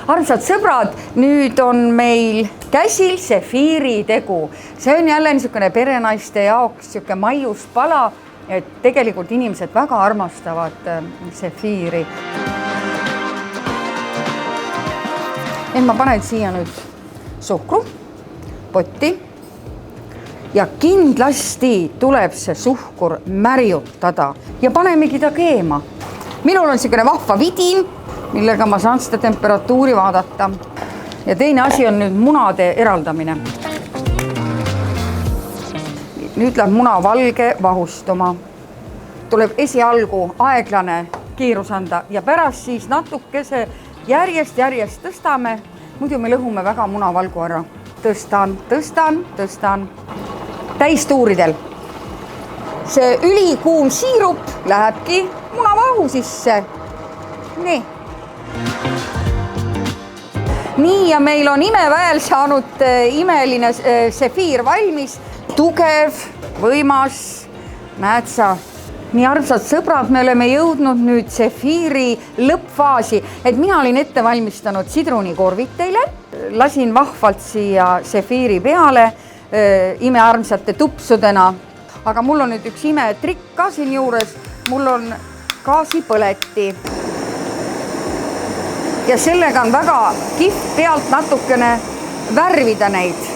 Armsad sõbrad, nüüd on meil käsil sefiiri tegu. See on jälle niisugune perenaiste jaoks niisugune maiuspala, et tegelikult inimesed väga armastavad sefiiri. Ma panen siia nüüd suhkru, potti ja kindlasti tuleb see suhkur märjutada ja panemegi ta keema. Minul on niisugune vahva vidin, millega ma saan seda temperatuuri vaadata. Ja teine asi on nüüd munade eraldamine. Nüüd läheb muna valge vahustuma. Tuleb esialgu aeglane kiirus anda ja pärast siis natukese järjest tõstame. Muidu me lõhume väga munavalgu ära. Tõstan. Täistuuridel. See ülikuum siirup lähebki munavahu sisse. Nii ja meil on imeväel saanud imeline sefiir valmis. Tugev, võimas, näed sa. Nii armsad sõbrad, me oleme jõudnud nüüd sefiiri lõppfaasi, et mina olin ette valmistanud sidrunikorvid teile. Lasin vahvalt siia sefiiri peale imearmsate tupsudena. Aga mul on nüüd üks imetrikk ka siin juures. Mul on gaasipõleti. Ja sellega on väga kihvt pealt natukene värvida neid.